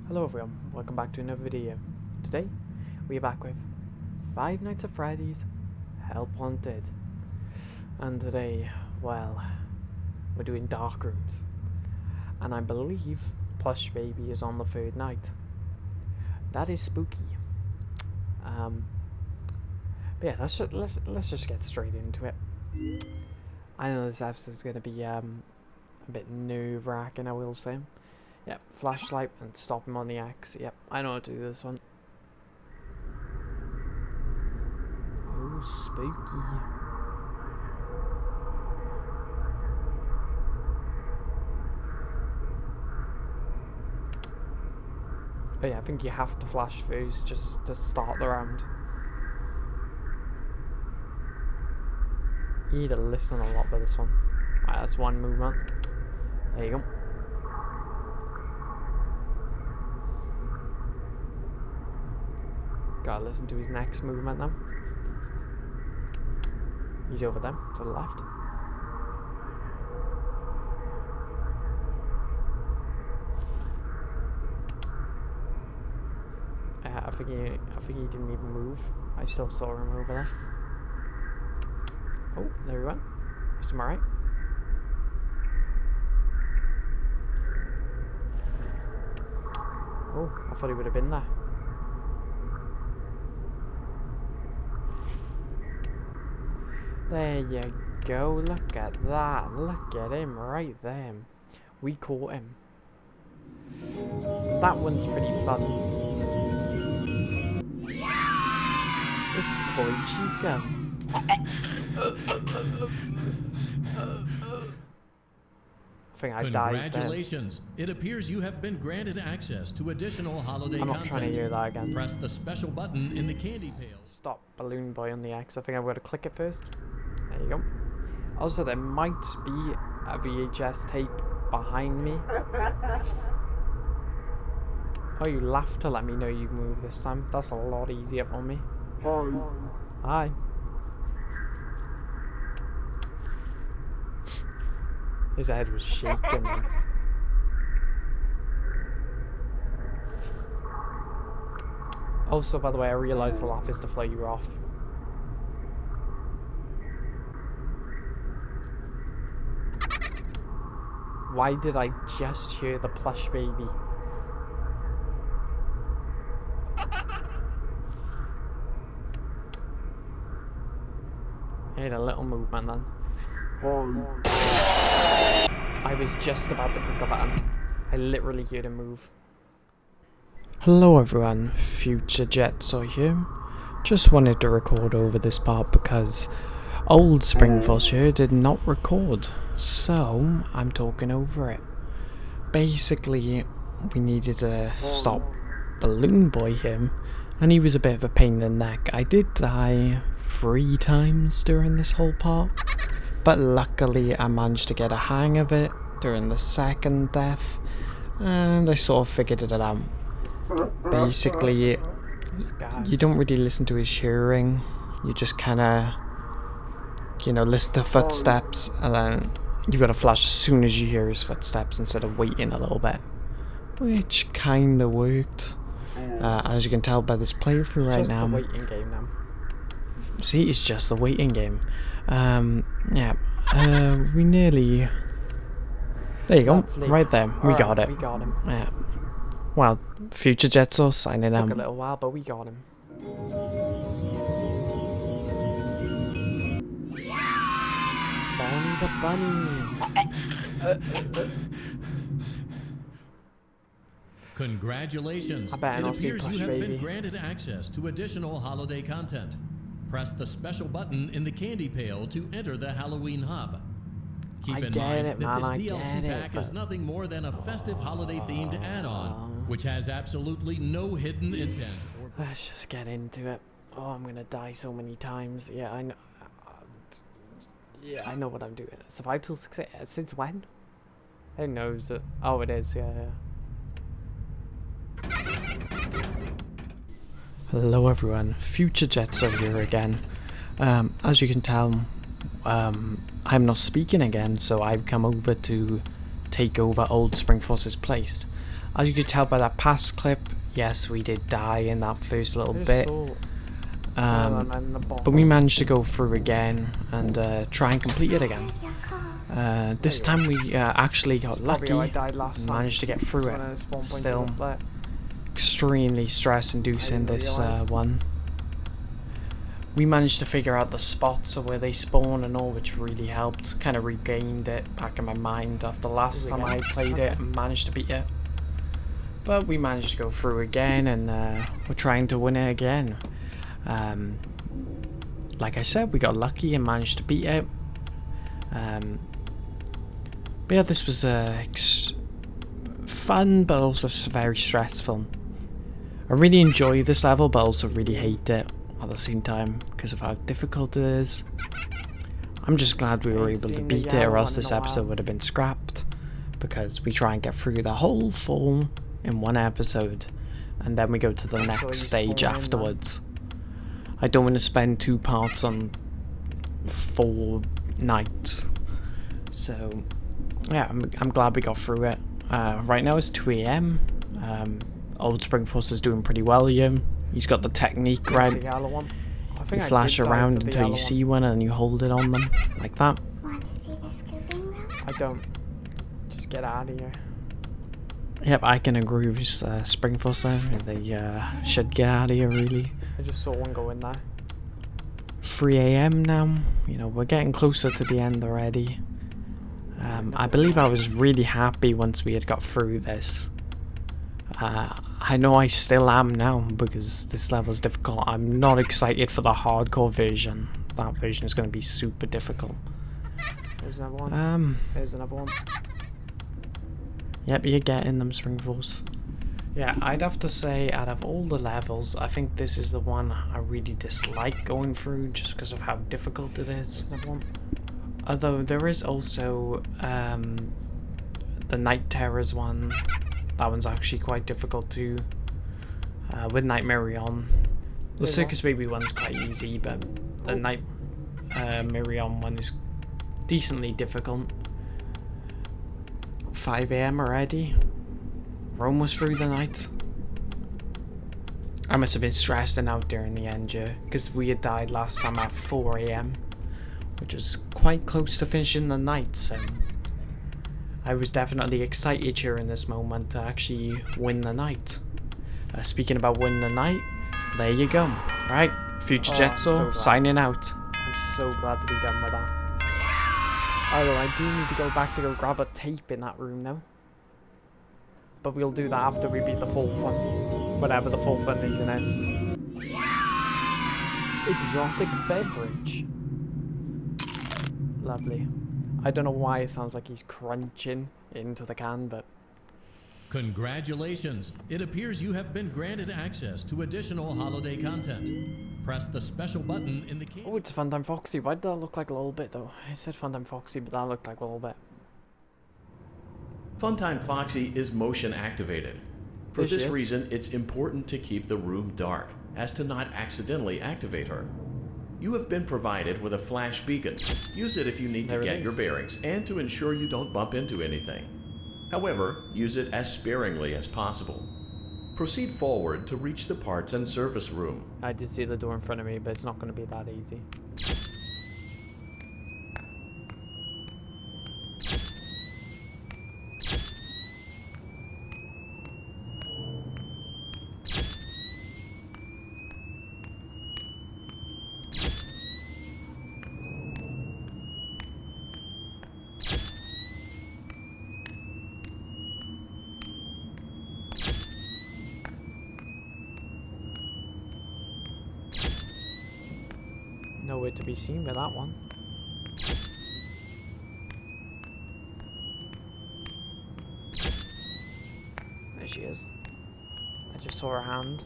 Hello everyone, welcome back to another video. Today, we are back with Five Nights at Freddy's Help Wanted. And today, well, we're doing dark rooms. And I believe Plush Baby is on the third night. That is spooky. But yeah, let's just get straight into it. I know this episode is going to be a bit nerve-wracking, I will say. Yep, flashlight and stop him on the axe. Yep, I know how to do this one. Oh, spooky. Oh yeah, I think you have to flash first just to start the round. You need to listen a lot with this one. Right, that's one movement. There you go. Gotta listen to his next movement now. He's over there, to the left. I think he didn't even move. I still saw him over there. Oh, there we went. Just to my right. Oh, I thought he would have been there. There you go, look at that, look at him right there. We caught him. That one's pretty fun. It's Toy Chica. I think I died. Congratulations! It appears you have been granted access to additional holiday I'm not content. trying to hear that again. Press the special button in the candy pail. Stop Balloon Boy on the X. I think I've got to click it first. There you go. Also, there might be a VHS tape behind me. Oh, you laughed to let me know you moved this time. That's a lot easier for me. Hi. His head was shaking, man. Also, by the way, I realised the laugh is to flow you off. Why did I just hear the Plush Baby? I had a little movement then. I was just about to click a button. I literally heard him move. Hello everyone, Future Jetso here. Just wanted to record over this part because old Springforce here did not record, so I'm talking over it. Basically, we needed to stop Balloon Boy him, and he was a bit of a pain in the neck. I did die 3 times during this whole part, but luckily I managed to get a hang of it during the second death, and I sort of figured it out. Basically, you don't really listen to his hearing, you just kind of, you know, listen to footsteps, and then you've got to flash as soon as you hear his footsteps instead of waiting a little bit, which kind of worked. As you can tell by this playthrough right now. It's just the waiting game now. See, it's just the waiting game. Yeah, we nearly... There you go, right there. We got it. We got him. Yeah. Well, Future Jetso signing out. Took a little while, but we got him. Bonnie the bunny. Congratulations! It appears you have been granted access to additional holiday content. Press the special button in the candy pail to enter the Halloween hub. Keep in mind that this DLC pack is nothing more than a festive holiday-themed add-on, which has absolutely no hidden intent. Let's just get into it. Oh, I'm gonna die so many times. Yeah, I know. Yeah, I know what I'm doing. Survive till 6 a.m. Since when? Who knows it? Oh, it is. Yeah. Hello everyone, Future Jetso here again. As you can tell, I'm not speaking again, so I've come over to take over old Springforce's place. As you could tell by that past clip, yes, we did die in that first little bit. But we managed to go through again and try and complete it again. This time we actually got lucky and managed to get through it. Still extremely stress-inducing, this one. We managed to figure out the spots of where they spawn and all, which really helped. Kind of regained it back in my mind after last time I played it and managed to beat it. But we managed to go through again, and we're trying to win it again. Like I said, we got lucky and managed to beat it. But yeah, this was fun, but also very stressful. I really enjoy this level, but also really hate it at the same time because of how difficult it is. I'm just glad we were able to beat it, or else this episode would have been scrapped, because we try and get through the whole fall in one episode, and then we go to the next stage afterwards. I don't want to spend 2 parts on 4 nights. So yeah, I'm glad we got through it. Right now it's 2 AM. Old Springforce is doing pretty well here. He's got the technique right. You flash around until you see one and you hold it on them, like that. Want to see the scooping room? I don't. Just get out of here. Yep, I can agree with Springforce there. They should get out of here, really. I just saw one go in there. 3 AM now. You know, we're getting closer to the end already. I believe I was really happy once we had got through this. I know I still am now, because this level's difficult. I'm not excited for the hardcore version. That version is going to be super difficult. There's another one. There's another one. Yep, you're getting them, Springforce. Yeah, I'd have to say, out of all the levels, I think this is the one I really dislike going through, just because of how difficult it is. Although there is also the Night Terrors one. That one's actually quite difficult too, with Nightmare on. The Circus Baby one's quite easy, but the Nightmare on one is decently difficult. 5 AM already. We're almost through the night. I must have been stressing out during the end, yeah, because we had died last time at 4 AM, which was quite close to finishing the night, so I was definitely excited during this moment to actually win the night. Speaking about winning the night, there you go. Right, Future Jetso signing out. I'm so glad to be done with that. Although I do need to go back to go grab a tape in that room now. But we'll do that after we beat the fourth one. Whatever the fourth one even is. Exotic beverage. Lovely. I don't know why it sounds like he's crunching into the can, but... Congratulations! It appears you have been granted access to additional holiday content. Press the special button in the key. Oh, it's Funtime Foxy. Why did that look like a little bit, though? I said Funtime Foxy, but that looked like a little bit. Funtime Foxy is motion activated. For this reason, it's important to keep the room dark, as to not accidentally activate her. You have been provided with a flash beacon. Use it if you need to get your bearings and to ensure you don't bump into anything. However, use it as sparingly as possible. Proceed forward to reach the parts and service room. I did see the door in front of me, but it's not going to be that easy. Nowhere to be seen with that one. There she is. I just saw her hand.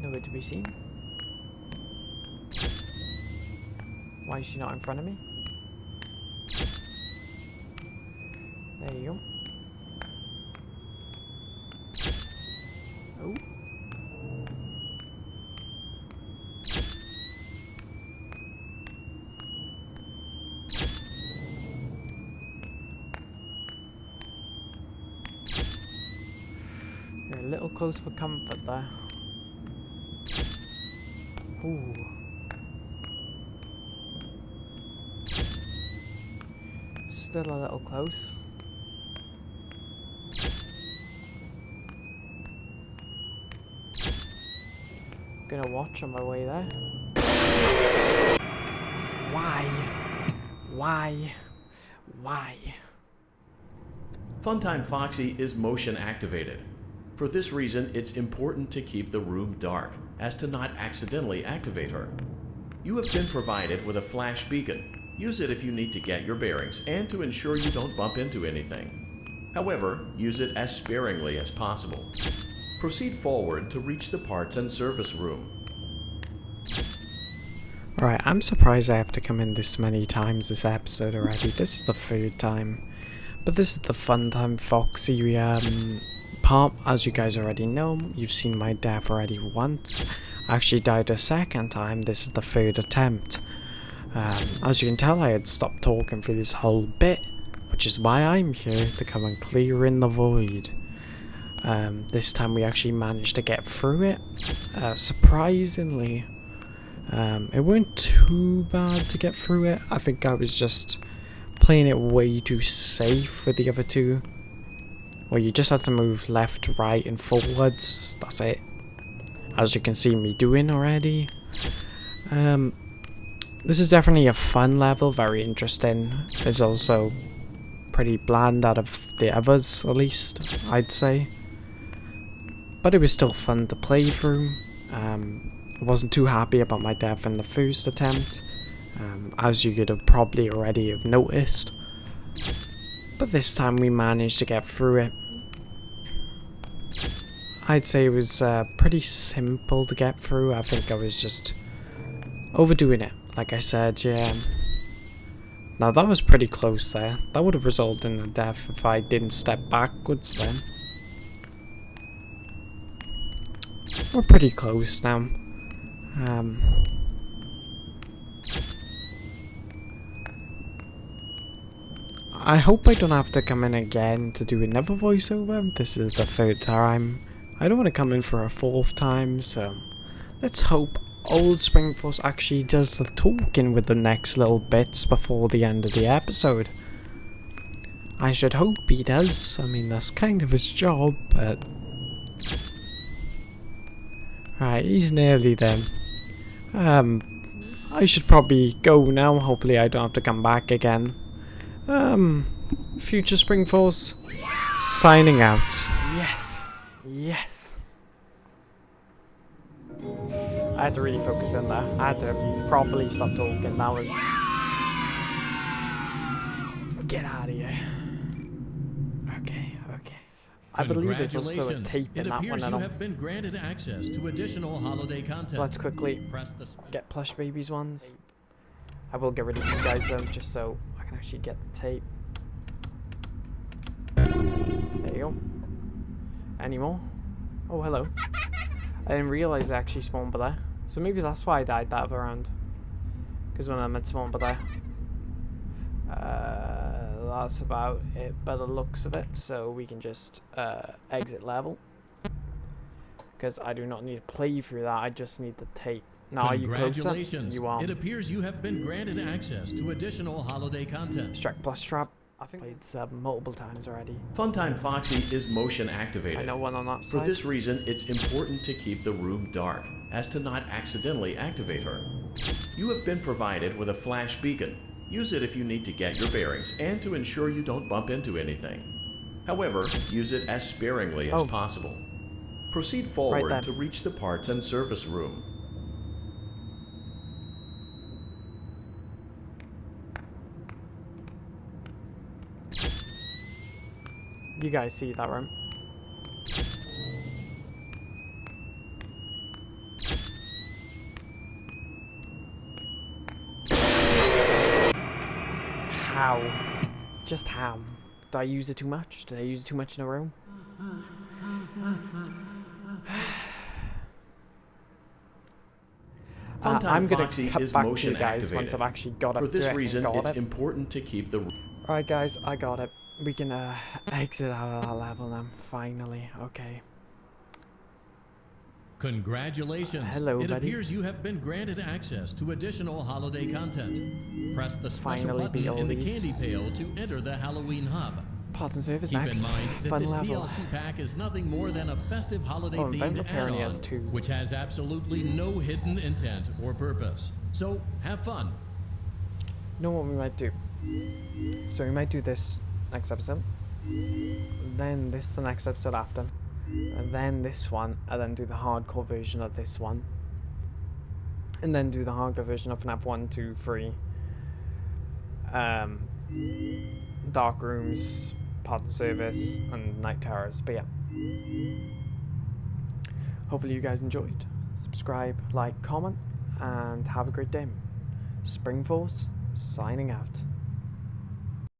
Nowhere to be seen. Why is she not in front of me? There you go. Oh. You're a little close for comfort there. Ooh. Still a little close. Gonna watch on my way there. Why? Why? Why? Funtime Foxy is motion activated. For this reason, it's important to keep the room dark, as to not accidentally activate her. You have been provided with a flash beacon. Use it if you need to get your bearings and to ensure you don't bump into anything. However, use it as sparingly as possible. Proceed forward to reach the parts and service room. Alright, I'm surprised I have to come in this many times this episode already. This is the third time. But this is the Funtime Foxy part. As you guys already know, you've seen my death already once. I actually died a second time. This is the third attempt. As you can tell, I had stopped talking for this whole bit, which is why I'm here, to come and clear in the void. This time we actually managed to get through it. Surprisingly, it weren't too bad to get through it. I think I was just playing it way too safe with the other two. Well, you just have to move left, right, and forwards. That's it. As you can see me doing already. This is definitely a fun level, very interesting. It's also pretty bland out of the others, at least, I'd say. But it was still fun to play through. I wasn't too happy about my death in the first attempt, as you could have probably already have noticed. But this time we managed to get through it. I'd say it was pretty simple to get through. I think I was just overdoing it, like I said, yeah. Now that was pretty close there. That would have resulted in a death if I didn't step backwards then. We're pretty close now. I hope I don't have to come in again to do another voiceover. This is the third time. I don't want to come in for a fourth time, so let's hope Old Springforce actually does the talking with the next little bits before the end of the episode. I should hope he does. I mean, that's kind of his job, but... Right, he's nearly there. I should probably go now. Hopefully I don't have to come back again. Future Springforce, signing out. Yes. Yes. I had to really focus in there. I had to properly stop talking. That was... Get out of here. Okay, okay. I believe there's also a tape in that one. You have been granted access to additional holiday content. Let's quickly get Plush Babies ones. I will get rid of you guys though, just so I can actually get the tape. There you go. Any more? Oh, hello. I didn't realize I actually spawned by there. So maybe that's why I died that other round. Because when I meant spawn by there. That's about it by the looks of it. So we can just exit level. Because I do not need to play through that. I just need the tape. Now are you closer? Congratulations. You are. It appears you have been granted access to additional holiday content. Strike plus trap. I think I played this multiple times already. Funtime Foxy is motion activated. I know one on that side. For this reason, it's important to keep the room dark, as to not accidentally activate her. You have been provided with a flash beacon. Use it if you need to get your bearings and to ensure you don't bump into anything. However, use it as sparingly as possible. Proceed forward to reach the parts and service room. You guys see that, right? How? Just how? Did I use it too much? Did I use it too much in a row? I'm gonna cut back to you guys once I've actually got it. For this reason, it's important to keep the... Alright guys, I got it. We can exit out of that level now, finally. Okay. Congratulations. Hello, it buddy. appears you have been granted access to additional holiday content. Press the special Finally button in the candy pail to enter the Halloween hub. Parts and service Keep next. in mind that Fun this level. DLC pack is nothing more than a festive holiday-themed add-on, which has absolutely no hidden intent or purpose. So, have fun. You know what we might do? So we might do this next episode, then this the next episode after, and then this one, and then do the hardcore version of this one, and then do the hardcore version of FNAF 1, 2, 3, Dark Rooms, Part of Service, and Night Terrors. But yeah, hopefully you guys enjoyed. Subscribe, like, comment, and have a great day. Springforce, signing out.